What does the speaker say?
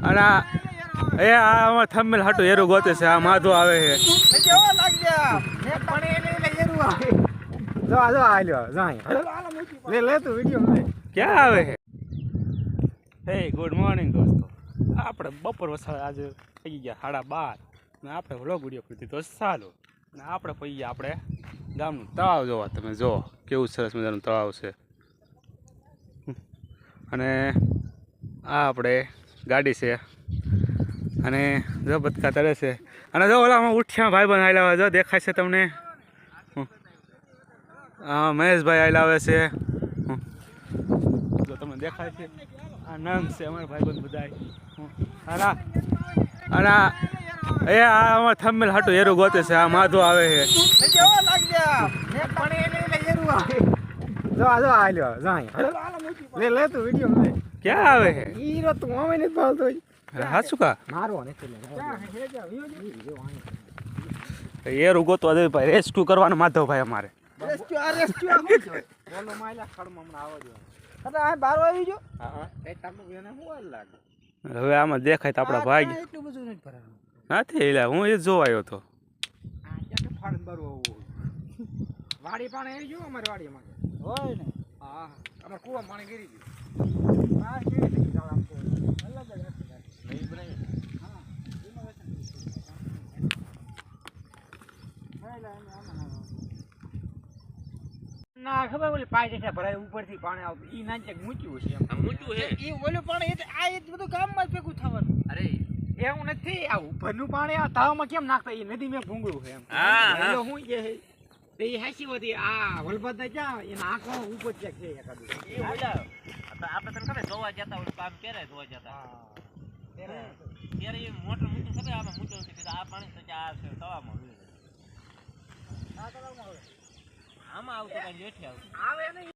અને આમાં થંબમેલ હાટું એરું ગોતે છે. આ માધો આવે છે. ક્યાં આવે છે? હે ગુડ મોર્નિંગ દોસ્તો. આપણે બપોર વસાડે આજે થઈ ગયા 12:30 ને આપણે વ્લોગ વિડીયો કરી દીધો સારો. ને આપણે પડી ગયા આપણે ગામનું તળાવ જોવા. તમે જો કેવું સરસ મજાનું તળાવ છે. અને આ આપણે ગાડી છે અને જો બતકા તરે છે. અને જો ઓલામાં ઉઠ્યા ભાઈ બંધ આવેલા હોય જો દેખાય છે તમને. હા મહેશભાઈ આવેલા આવે છે. જો તમને દેખાય છે આ નંદ છે અમારા ભાઈ બંધ બધા. અને આમાં થંબમેલ હાટું એરું ગોતે છે. આ માધો આવે છે. ક્યાં આવે છે? હાચું કા એરું ગોતવા દે ભાઈ. રેસ્ક્યુ કરવાનું માધવ ભાઈ અમારે. હવે આમાં દેખાય તો આપડા ભાઈ નથી એટલે હું એ જોવાયો હતો. વાડી પાણી આવી ગયું અમારી વાડીમાં હોય ને. હા અમાર કુવા પાણી ગીરી ગયું. આ કેવી થઈ આમ તો અલગ જ હશે નહીં બનાવી. હા ના ખબર ઓલી પાઈ છે ભરાય ઉપરથી પાણી આવતું ઈ નાચે મૂક્યું છે એમ. મૂક્યું છે ઈ ઓલું પાણી આ એ બધું ગામમાં જ ભેગું થવાનું. અરે એવું નથી. આ ઉપરનું પાણી આ તાવમાં કેમ નાખતા એ નદી મેં ભૂંગળું છે એમ. હા હું કે તે હાસી વધી આ વલભદ ને જા એના આંખો ઉપર ચેક છે એકાદું એ ઓલા આપણે તને ખબર જોવા જતા હોય કામ કરે જોવા જતા. હા ત્યારે એ મોટર મૂકી ખબર આમાં મૂક્યો છે કે આ પાણી તો આ છે તવામાં આ તળાવમાં આવે. આમાં આવતું કઈ જેઠી આવે નહીં.